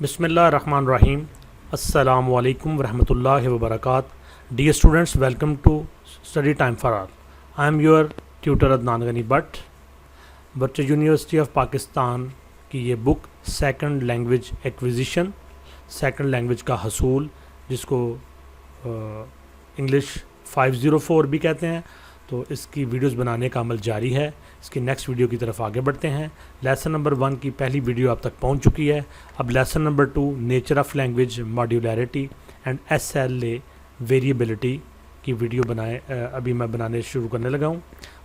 بسم اللہ الرحمن الرحیم. السلام علیکم ورحمۃ اللہ وبرکاتہ. Dear students, welcome to study time for all. I am your tutor Adnan Ghani Butt. بچے یونیورسٹی آف پاکستان کی یہ book second language acquisition, second language کا حصول, جس کو انگلش 504 بھی کہتے ہیں, تو اس کی ویڈیوز بنانے کا عمل جاری ہے. اس کی نیکسٹ ویڈیو کی طرف آگے بڑھتے ہیں. لیسن نمبر 1 کی پہلی ویڈیو آپ تک پہنچ چکی ہے. اب lesson number 2 nature of language, modularity and SLA variability کی ویڈیو ابھی میں بنانے شروع کرنے لگا ہوں.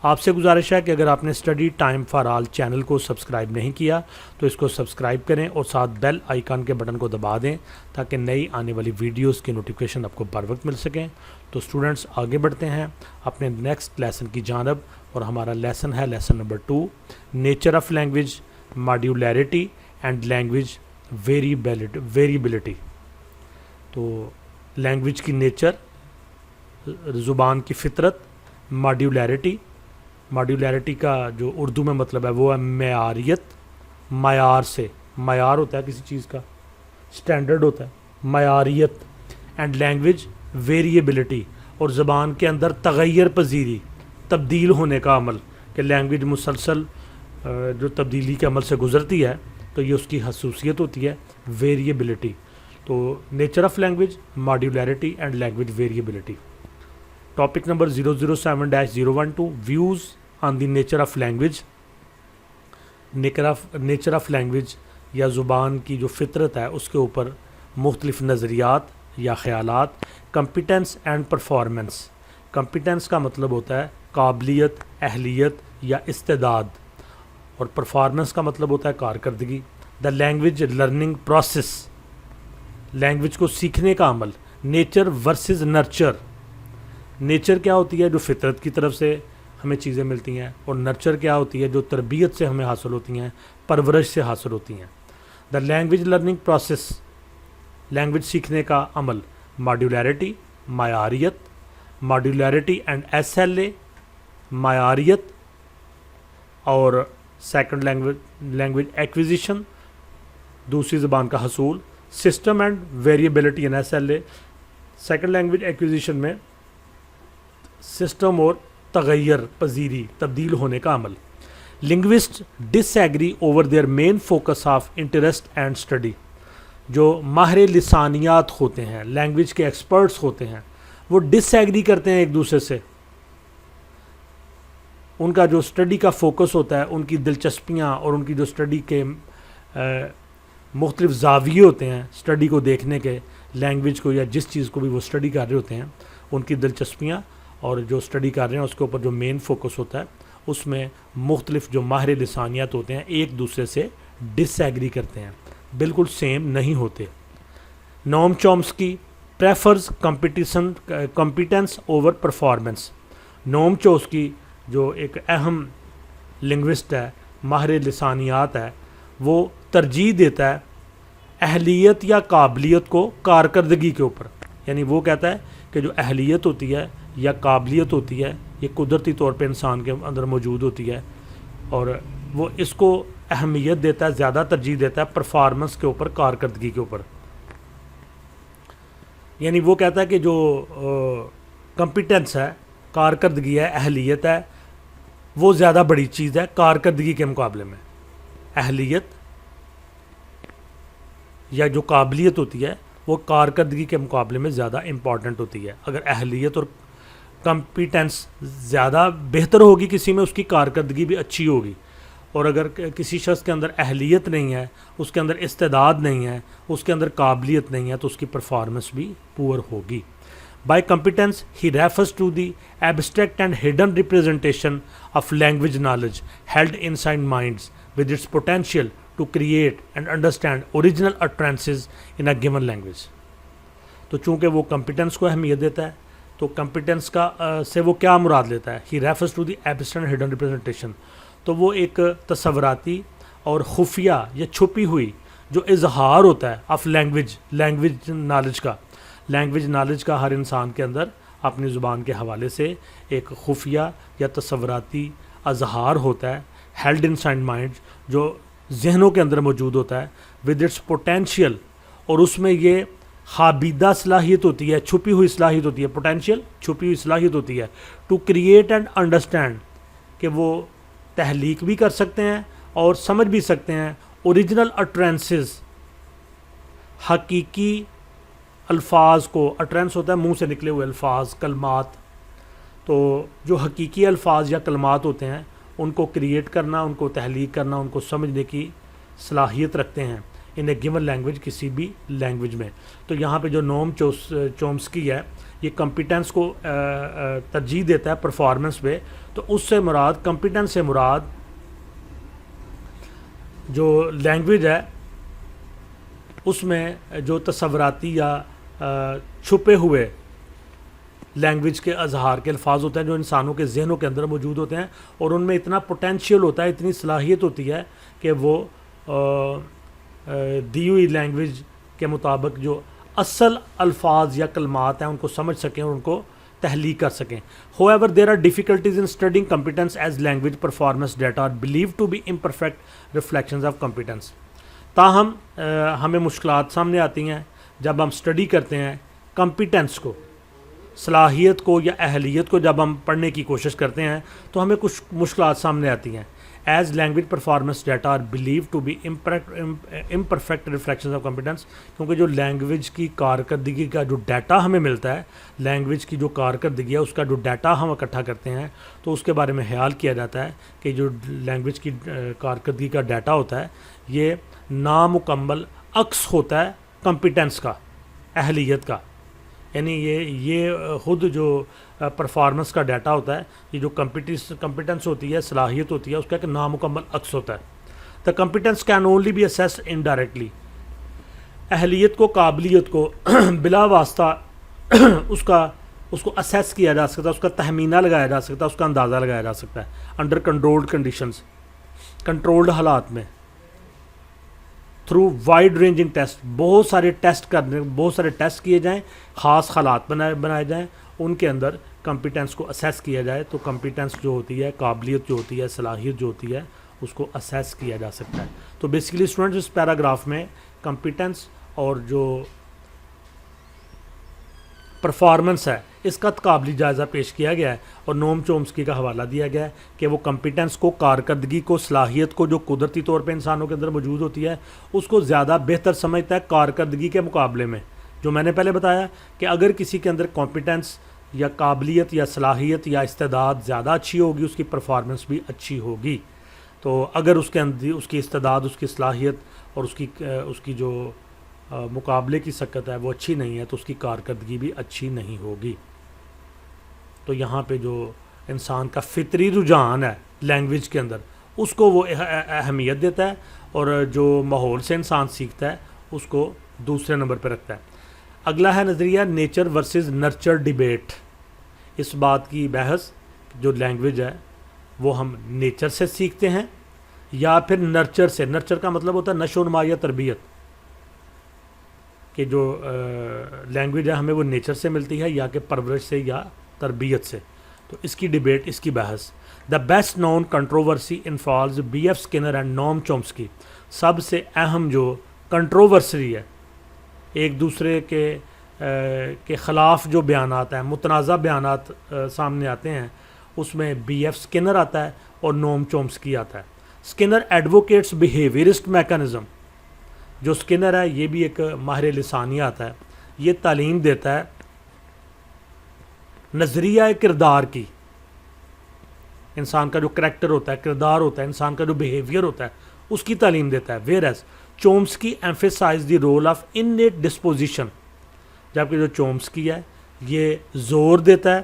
آپ سے گزارش ہے کہ اگر آپ نے study time for all channel کو سبسکرائب نہیں کیا تو اس کو سبسکرائب کریں اور ساتھ بیل آئیکن کے بٹن کو دبا دیں تاکہ نئی آنے والی ویڈیوز کی نوٹیفیکیشن آپ کو بر وقت مل سکیں. تو اسٹوڈنٹس آگے بڑھتے ہیں اپنے نیکسٹ لیسن کی جانب, اور ہمارا لیسن ہے lesson number 2 nature of language, modularity and language variability. تو لینگویج کی نیچر, زبان کی فطرت, ماڈیولیرٹی کا جو اردو میں مطلب ہے وہ ہے معیاریت, معیار سے, معیار ہوتا ہے کسی چیز کا, سٹینڈرڈ ہوتا ہے, معیاریت. اینڈ لینگویج ویریبلٹی, اور زبان کے اندر تغیر پذیری, تبدیل ہونے کا عمل, کہ لینگویج مسلسل جو تبدیلی کے عمل سے گزرتی ہے تو یہ اس کی خصوصیت ہوتی ہے ویریبلٹی. تو nature of language, modularity and language variability. Topic number 007-012 views on the nature of language. Nature of language یا زبان کی جو فطرت ہے اس کے اوپر مختلف نظریات یا خیالات. Competence and performance. کمپیٹنس کا مطلب ہوتا ہے قابلیت, اہلیت یا استعداد, اور پرفارمنس کا مطلب ہوتا ہے کارکردگی. The language learning process, language کو سیکھنے کا عمل. Nature versus nurture. نیچر کیا ہوتی ہے جو فطرت کی طرف سے ہمیں چیزیں ملتی ہیں, اور نرچر کیا ہوتی ہے جو تربیت سے ہمیں حاصل ہوتی ہیں, پرورش سے حاصل ہوتی ہیں. The language learning process, language سیکھنے کا عمل. ماڈیولیرٹی, معیاریت, ماڈیولیرٹی اینڈ SLA معیاریت, اور سیکنڈ لینگویج ایکویزیشن دوسری زبان کا حصول. System and variability and SLA. Second language acquisition میں سسٹم اور تغیر پذیری, تبدیل ہونے کا عمل. Linguist disagree over their main focus of interest and study. جو ماہر لسانیات ہوتے ہیں, لینگویج کے ایکسپرٹس ہوتے ہیں, وہ ڈس ایگری کرتے ہیں ایک دوسرے سے. ان کا جو اسٹڈی کا فوکس ہوتا ہے, ان کی دلچسپیاں اور ان کی جو اسٹڈی کے مختلف زاویے ہوتے ہیں اسٹڈی کو دیکھنے کے, لینگویج کو یا جس چیز کو بھی وہ اسٹڈی کر رہے ہوتے ہیں, ان کی دلچسپیاں اور جو اسٹڈی کر رہے ہیں اس کے اوپر جو مین فوکس ہوتا ہے, اس میں مختلف جو ماہر لسانیات ہوتے ہیں ایک دوسرے سے ڈس ایگری کرتے ہیں, بالکل سیم نہیں ہوتے. نوم Chomsky prefers competence over performance. نوم چومسکی جو ایک اہم لنگوسٹ ہے, ماہر لسانیات ہے, وہ ترجیح دیتا ہے اہلیت یا قابلیت کو کارکردگی کے اوپر. یعنی وہ کہتا ہے کہ جو اہلیت ہوتی ہے یا قابلیت ہوتی ہے یہ قدرتی طور پہ انسان کے اندر موجود ہوتی ہے, اور وہ اس کو اہمیت دیتا ہے, زیادہ ترجیح دیتا ہے پرفارمنس کے اوپر, کارکردگی کے اوپر. یعنی وہ کہتا ہے کہ جو کمپیٹنس ہے, کارکردگی ہے, اہلیت ہے, وہ زیادہ بڑی چیز ہے کارکردگی کے مقابلے میں. اہلیت یا جو قابلیت ہوتی ہے وہ کارکردگی کے مقابلے میں زیادہ امپورٹنٹ ہوتی ہے. اگر اہلیت اور کمپیٹنس زیادہ بہتر ہوگی کسی میں, اس کی کارکردگی بھی اچھی ہوگی. اور اگر کسی شخص کے اندر اہلیت نہیں ہے, اس کے اندر استعداد نہیں ہے, اس کے اندر قابلیت نہیں ہے, تو اس کی پرفارمنس بھی پور ہوگی. By competence, he refers to the abstract and hidden representation of language knowledge held inside minds with its potential to create and understand original utterances in a given language. تو چونکہ وہ کمپیٹنس کو اہمیت دیتا ہے, تو کمپیٹنس کا سے وہ کیا مراد لیتا ہے, he refers to the abstract and hidden representation. تو وہ ایک تصوراتی اور خفیہ یا چھپی ہوئی جو اظہار ہوتا ہے آف لینگویج نالج کا. لینگویج نالج کا ہر انسان کے اندر اپنی زبان کے حوالے سے ایک خفیہ یا تصوراتی اظہار ہوتا ہے, ہیلڈ ان سائنڈ مائنڈ, جو ذہنوں کے اندر موجود ہوتا ہے, ود اٹس پوٹینشیل اور اس میں یہ حابیدہ صلاحیت ہوتی ہے, چھپی ہوئی صلاحیت ہوتی ہے, پوٹینشیل چھپی ہوئی صلاحیت ہوتی ہے ٹو کریٹ اینڈ انڈرسٹینڈ, کہ وہ تحلیق بھی کر سکتے ہیں اور سمجھ بھی سکتے ہیں اوریجنل اٹرینسز, حقیقی الفاظ کو. اٹرینس ہوتا ہے منہ سے نکلے ہوئے الفاظ, کلمات. تو جو حقیقی الفاظ یا کلمات ہوتے ہیں ان کو کریٹ کرنا, ان کو تحلیق کرنا, ان کو سمجھنے کی صلاحیت رکھتے ہیں ان اے گیون لینگویج, کسی بھی لینگویج میں. تو یہاں پہ جو نوم چومسکی ہے یہ کمپیٹنس کو ترجیح دیتا ہے پرفارمنس پہ. تو اس سے مراد, کمپیٹنس سے مراد جو لینگویج ہے اس میں جو تصوراتی یا چھپے ہوئے لینگویج کے اظہار کے الفاظ ہوتے ہیں جو انسانوں کے ذہنوں کے اندر موجود ہوتے ہیں, اور ان میں اتنا پوٹینشیل ہوتا ہے, اتنی صلاحیت ہوتی ہے کہ وہ دی ہوئی لینگویج کے مطابق جو اصل الفاظ یا کلمات ہیں ان کو سمجھ سکیں اور ان کو تحلیق کر سکیں. However, there are difficulties in studying competence as language performance data are believed to be imperfect reflections of competence. تاہم ہمیں مشکلات سامنے آتی ہیں جب ہم اسٹڈی کرتے ہیں کمپیٹنس کو, صلاحیت کو یا اہلیت کو جب ہم پڑھنے کی کوشش کرتے ہیں تو ہمیں کچھ مشکلات سامنے آتی ہیں. As language performance data are believed to be imperfect reflections of competence, کیونکہ جو لینگویج کی کارکردگی کا جو ڈیٹا ہمیں ملتا ہے, لینگویج کی جو کارکردگی ہے اس کا جو ڈیٹا ہم اکٹھا کرتے ہیں تو اس کے بارے میں خیال کیا جاتا ہے کہ جو لینگویج کی کارکردگی کا ڈیٹا ہوتا ہے یہ نامکمل عکس ہوتا ہے کمپیٹنس کا, اہلیت کا. یعنی یہ خود جو پرفارمنس کا ڈیٹا ہوتا ہے, یہ جو کمپیٹنس ہوتی ہے, صلاحیت ہوتی ہے, اس کا ایک نامکمل عکس ہوتا ہے. The competence can only be assessed indirectly, اہلیت کو, قابلیت کو بلا واسطہ اس کو اسیس کیا جا سکتا ہے, اس کا تخمینہ لگایا جا سکتا ہے, اس کا اندازہ لگایا جا سکتا ہے انڈر کنٹرولڈ کنڈیشنز, کنٹرولڈ حالات میں, تھرو وائڈ رینجنگ ٹیسٹ. بہت سارے ٹیسٹ کیے جائیں, خاص حالات بنائے جائیں, ان کے اندر کمپیٹنس کو اسیس کیا جائے تو کمپیٹنس جو ہوتی ہے, قابلیت جو ہوتی ہے, صلاحیت جو ہوتی ہے, اس کو اسیس کیا جا سکتا ہے. تو بیسیکلی اسٹوڈنٹس اس پیراگراف میں کمپیٹنس اور جو پرفارمنس ہے اس کا تقابلی جائزہ پیش کیا گیا ہے اور نوم چومسکی کا حوالہ دیا گیا ہے کہ وہ کمپیٹنس کو, کارکردگی کو, صلاحیت کو جو قدرتی طور پہ انسانوں کے اندر موجود ہوتی ہے اس کو زیادہ بہتر سمجھتا ہے کارکردگی کے مقابلے میں. جو میں نے پہلے بتایا کہ اگر کسی کے اندر کمپیٹنس یا قابلیت یا صلاحیت یا استعداد زیادہ اچھی ہوگی اس کی پرفارمنس بھی اچھی ہوگی. تو اگر اس کے اندر اس کی استعداد, اس کی صلاحیت اور اس کی جو مقابلے کی سکت ہے وہ اچھی نہیں ہے تو اس کی کارکردگی بھی اچھی نہیں ہوگی. تو یہاں پہ جو انسان کا فطری رجحان ہے لینگویج کے اندر اس کو وہ اہمیت دیتا ہے, اور جو ماحول سے انسان سیکھتا ہے اس کو دوسرے نمبر پہ رکھتا ہے. اگلا ہے نظریہ نیچر ورسز نرچر ڈیبیٹ. اس بات کی بحث جو لینگویج ہے وہ ہم نیچر سے سیکھتے ہیں یا پھر نرچر سے. نرچر کا مطلب ہوتا ہے نشو و نما یا تربیت, کہ جو لینگویج ہے ہمیں وہ نیچر سے ملتی ہے یا کہ پرورش سے یا تربیت سے. تو اس کی ڈیبیٹ, اس کی بحث. The best known controversy involves B F Skinner and Noam Chomsky. سب سے اہم جو کنٹروورسی ہے, ایک دوسرے کے خلاف جو بیانات ہیں, متنازع بیانات سامنے آتے ہیں, اس میں بی ایف اسکنر آتا ہے اور نوم چومسکی آتا ہے. Skinner advocates behaviourist mechanism. جو اسکنر ہے یہ بھی ایک ماہر لسانیات ہے, یہ تعلیم دیتا ہے نظریہ کردار کی, انسان کا جو کریکٹر ہوتا ہے, کردار ہوتا ہے, انسان کا جو بیہیویئر ہوتا ہے اس کی تعلیم دیتا ہے. Whereas Chomsky emphasize the role of innate disposition. جبکہ جو چومسکی ہے یہ زور دیتا ہے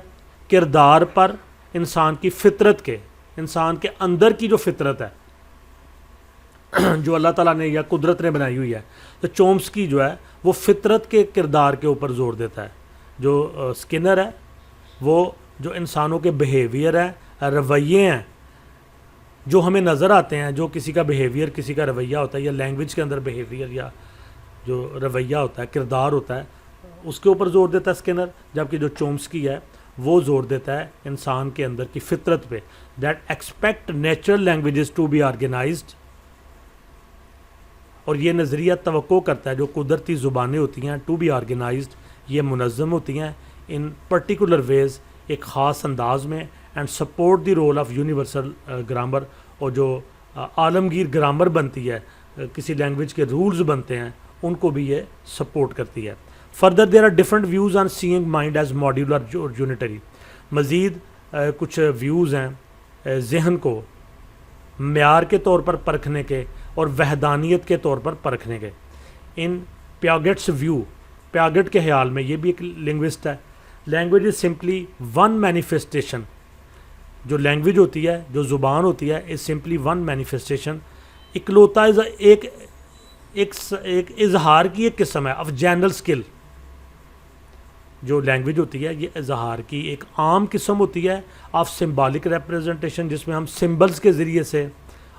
کردار پر, انسان کی فطرت کے, انسان کے اندر کی جو فطرت ہے جو اللہ تعالیٰ نے یا قدرت نے بنائی ہوئی ہے. تو چومسکی جو ہے وہ فطرت کے کردار کے اوپر زور دیتا ہے. جو اسکنر ہے وہ جو انسانوں کے بیہیویئر ہیں, رویے ہیں جو ہمیں نظر آتے ہیں, جو کسی کا بیہیویئر, کسی کا رویہ ہوتا ہے, یا لینگویج کے اندر بیہیویئر یا جو رویہ ہوتا ہے, کردار ہوتا ہے, اس کے اوپر زور دیتا ہے اسکنر. جبکہ جو چومسکی ہے وہ زور دیتا ہے انسان کے اندر کی فطرت پہ. That expect natural languages to be organized اور یہ نظریہ توقع کرتا ہے جو قدرتی زبانیں ہوتی ہیں ٹو بی آرگنائزڈ، یہ منظم ہوتی ہیں ان پرٹیکولر ویز، ایک خاص انداز میں، and support the role of universal grammar, اور جو عالمگیر گرامر بنتی ہے، کسی لینگویج کے رولز بنتے ہیں، ان کو بھی یہ سپورٹ کرتی ہے. Further there are different views on seeing mind as modular اور یونیٹری. مزید کچھ ویوز ہیں ذہن کو معیار کے طور پر پرکھنے کے اور وحدانیت کے طور پر پرکھنے کے. ان پیاگٹس ویو، پیاگٹ کے خیال میں، یہ بھی ایک لنگوسٹ ہے، language is simply one manifestation. جو لینگویج ہوتی ہے، جو زبان ہوتی ہے، از سمپلی ون مینیفیسٹیشن، اکلوتا ایک اظہار کی ایک قسم ہے آف جنرل اسکل. جو لینگویج ہوتی ہے یہ اظہار کی ایک عام قسم ہوتی ہے آف سمبولک ریپرزنٹیشن، جس میں ہم سمبلز کے ذریعے سے،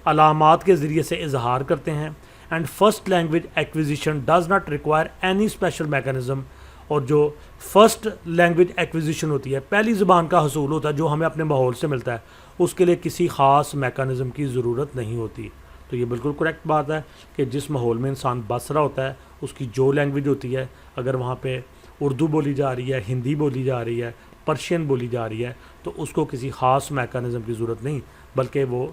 علامات کے ذریعے سے اظہار کرتے ہیں. And first language acquisition does not require any special mechanism. اور جو فرسٹ لینگویج ایکویزیشن ہوتی ہے، پہلی زبان کا حصول ہوتا ہے جو ہمیں اپنے ماحول سے ملتا ہے، اس کے لیے کسی خاص میکانزم کی ضرورت نہیں ہوتی. تو یہ بالکل کریکٹ بات ہے کہ جس ماحول میں انسان بس رہا ہوتا ہے، اس کی جو لینگویج ہوتی ہے، اگر وہاں پہ اردو بولی جا رہی ہے، ہندی بولی جا رہی ہے، پرشین بولی جا رہی ہے، تو اس کو کسی خاص میکانزم کی ضرورت نہیں، بلکہ وہ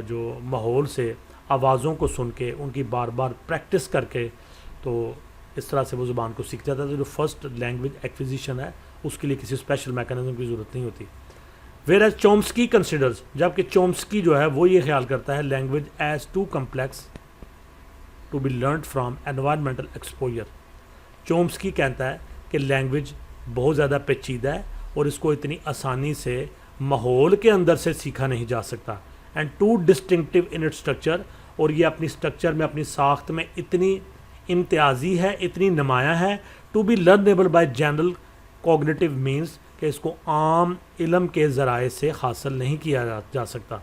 جو ماحول سے آوازوں کو سن کے، ان کی بار بار پریکٹس کر کے، تو اس طرح سے وہ زبان کو سیکھ جاتا ہے. تو جو فرسٹ لینگویج ایکویزیشن ہے، اس کے لیے کسی اسپیشل میکانزم کی ضرورت نہیں ہوتی. ویئر ایز چومسکی کنسیڈرز، جبکہ چومسکی جو ہے وہ یہ خیال کرتا ہے language as to complex to be learned from environmental exposure. Chomsky کہتا ہے کہ لینگویج بہت زیادہ پیچیدہ ہے اور اس کو اتنی آسانی سے ماحول کے اندر سے سیکھا نہیں جا سکتا. And to distinctive in it structure, اور یہ اپنی اسٹرکچر میں، اپنی ساخت میں اتنی امتیازی ہے، اتنی نمایاں ہے، to be learnable by general cognitive means, کہ اس کو عام علم کے ذرائع سے حاصل نہیں کیا جا سکتا.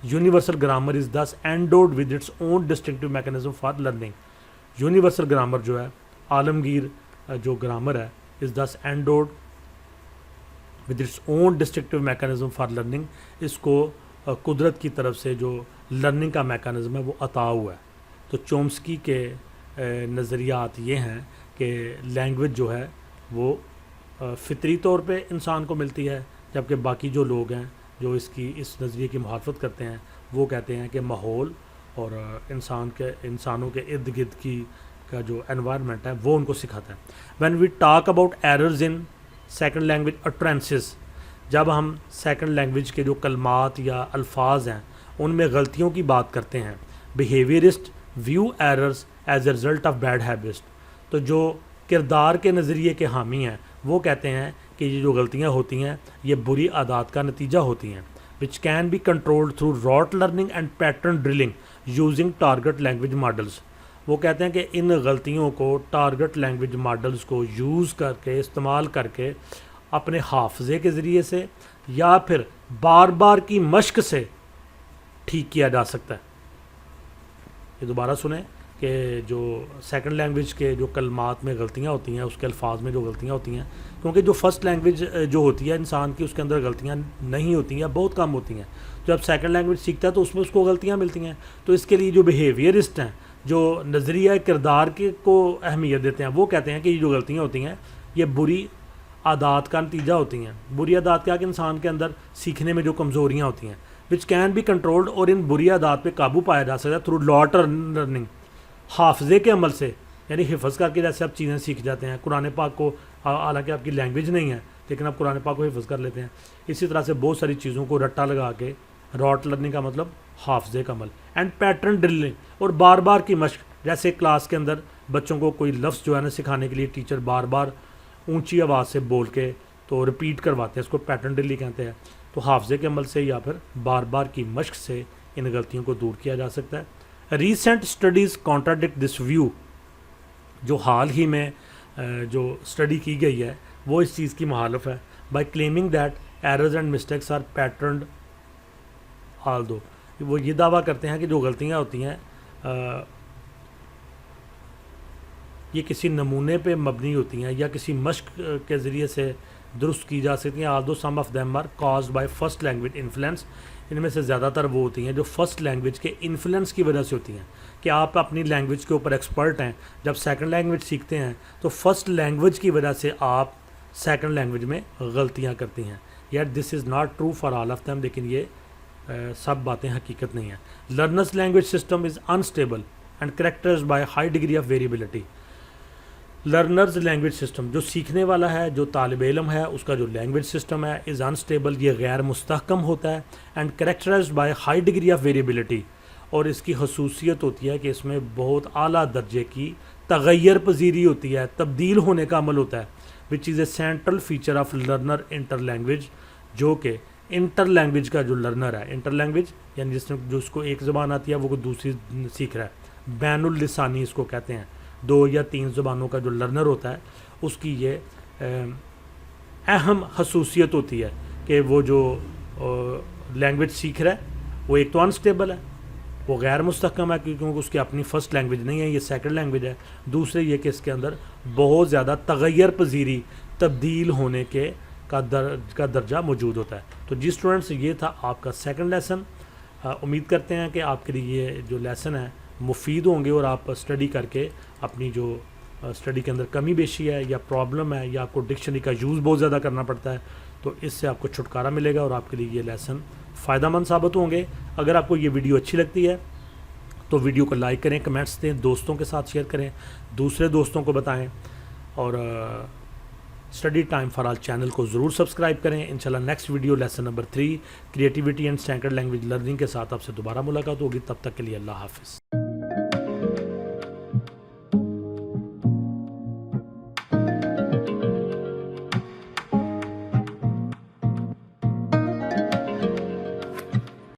Universal grammar is this endowed with its own distinctive mechanism for learning. Universal grammar جو ہے، عالمگیر جو گرامر ہے، is this endowed with its own distinctive mechanism for learning. اس کو قدرت کی طرف سے جو لرننگ کا میکانزم ہے وہ عطا ہوا ہے. تو چومسکی کے نظریات یہ ہیں کہ لینگویج جو ہے وہ فطری طور پہ انسان کو ملتی ہے، جبکہ باقی جو لوگ ہیں جو اس نظریے کی مخالفت کرتے ہیں، وہ کہتے ہیں کہ ماحول اور انسانوں کے ارد گرد کا جو انوائرمنٹ ہے وہ ان کو سکھاتا ہے. When we talk about errors in second language utterances, جب ہم سیکنڈ لینگویج کے جو کلمات یا الفاظ ہیں ان میں غلطیوں کی بات کرتے ہیں، behaviourist view errors as a result of bad habits, تو جو کردار کے نظریے کے حامی ہیں وہ کہتے ہیں کہ یہ جو غلطیاں ہوتی ہیں یہ بری عادات کا نتیجہ ہوتی ہیں، which can be controlled through rote learning and pattern drilling using target language models. وہ کہتے ہیں کہ ان غلطیوں کو ٹارگٹ لینگویج ماڈلز کو یوز کر کے، استعمال کر کے، اپنے حافظے کے ذریعے سے یا پھر بار بار کی مشق سے ٹھیک کیا جا سکتا ہے. یہ دوبارہ سنیں کہ جو سیکنڈ لینگویج کے جو کلمات میں غلطیاں ہوتی ہیں، اس کے الفاظ میں جو غلطیاں ہوتی ہیں، کیونکہ جو فرسٹ لینگویج جو ہوتی ہے انسان کی، اس کے اندر غلطیاں نہیں ہوتی ہیں، بہت کم ہوتی ہیں. جب سیکنڈ لینگویج سیکھتا ہے تو اس میں اس کو غلطیاں ملتی ہیں. تو اس کے لیے جو بیہیویئرسٹ ہیں، جو نظریہ کردار کے کو اہمیت دیتے ہیں، وہ کہتے ہیں کہ یہ جو غلطیاں ہوتی ہیں یہ بری عادات کا نتیجہ ہوتی ہیں. بری عادات کیا کہ انسان کے اندر سیکھنے میں جو کمزوریاں ہوتی ہیں، وچ کین بی کنٹرولڈ، اور ان بری عادات پہ قابو پایا جا سکتا ہے تھرو لاٹ لرننگ، حافظے کے عمل سے، یعنی حفظ کر کے جیسے آپ چیزیں سیکھ جاتے ہیں. قرآن پاک کو حالانکہ آپ کی لینگویج نہیں ہے لیکن آپ قرآن پاک کو حفظ کر لیتے ہیں. اسی طرح سے بہت ساری چیزوں کو رٹا لگا کے، راٹ لرننگ کا مطلب حافظے کا عمل. اینڈ پیٹرن ڈرلنگ، اور بار بار کی مشق، جیسے کلاس کے اندر بچوں کو کوئی لفظ جو ہے نا سکھانے کے لیے ٹیچر بار بار اونچی آواز سے بول کے تو ریپیٹ کرواتے ہیں، اس کو پیٹرن ڈرلنگ کہتے ہیں. تو حافظے کے عمل سے یا پھر بار بار کی مشق سے ان غلطیوں کو دور کیا جا سکتا ہے. ریسنٹ اسٹڈیز کانٹراڈکٹ دس ویو، جو حال ہی میں جو اسٹڈی کی گئی ہے وہ اس چیز کی مخالف ہے. By claiming that errors and mistakes are patterned although, وہ یہ دعویٰ کرتے ہیں کہ جو غلطیاں ہوتی ہیں یہ کسی نمونے پہ مبنی ہوتی ہیں یا کسی مشق کے ذریعے سے درست کی جا سکتی ہیں. although some of them are caused by first language influence. ان میں سے زیادہ تر وہ ہوتی ہیں جو فرسٹ لینگویج کے انفلوئنس کی وجہ سے ہوتی ہیں کہ آپ اپنی لینگویج کے اوپر ایکسپرٹ ہیں. جب سیکنڈ لینگویج سیکھتے ہیں تو فرسٹ لینگویج کی وجہ سے آپ سیکنڈ لینگویج میں غلطیاں کرتی ہیں. Yet this is not true for all of them, لیکن یہ سب باتیں حقیقت نہیں ہیں. Learners language system is unstable and characterised by high degree of variability. Learners language system, جو سیکھنے والا ہے, جو طالب علم ہے, اس کا جو لینگویج سسٹم ہے از انسٹیبل, یہ غیر مستحکم ہوتا ہے. And characterised by high degree of variability, اور اس کی خصوصیت ہوتی ہے کہ اس میں بہت اعلیٰ درجے کی تغیر پذیری ہوتی ہے, تبدیل ہونے کا عمل ہوتا ہے. Which is a central feature of learner interlanguage, جو کہ انٹر لینگویج کا جو لرنر ہے, انٹر لینگویج یعنی جو اس کو ایک زبان آتی ہے وہ کوئی دوسری سیکھ رہا ہے, بین اللسانی اس کو کہتے ہیں. 2 یا 3 زبانوں کا جو لرنر ہوتا ہے اس کی یہ اہم خصوصیت ہوتی ہے کہ وہ جو لینگویج سیکھ رہا ہے وہ ایک تو انسٹیبل ہے, وہ غیر مستحکم ہے کیونکہ اس کی اپنی فرسٹ لینگویج نہیں ہے, یہ سیکنڈ لینگویج ہے. دوسرے یہ کہ اس کے اندر بہت زیادہ تغیر پذیری, تبدیل ہونے کا درجہ موجود ہوتا ہے. تو جی اسٹوڈنٹس, یہ تھا آپ کا سیکنڈ لیسن. امید کرتے ہیں کہ آپ کے لیے یہ جو لیسن ہے مفید ہوں گے اور آپ اسٹڈی کر کے اپنی جو اسٹڈی کے اندر کمی بیشی ہے یا پرابلم ہے یا آپ کو ڈکشنری کا یوز بہت زیادہ کرنا پڑتا ہے تو اس سے آپ کو چھٹکارا ملے گا اور آپ کے لیے یہ لیسن فائدہ مند ثابت ہوں گے. اگر آپ کو یہ ویڈیو اچھی لگتی ہے تو ویڈیو کو لائک کریں, کمنٹس دیں, دوستوں کے ساتھ شیئر کریں, دوسرے دوستوں کو بتائیں, اور study time for all channel کو ضرور سبسکرائب کریں. انشاءاللہ next video lesson number 3 creativity and second language learning کے ساتھ آپ سے دوبارہ ملاقات ہوگی. تب تک کے لیے اللہ حافظ.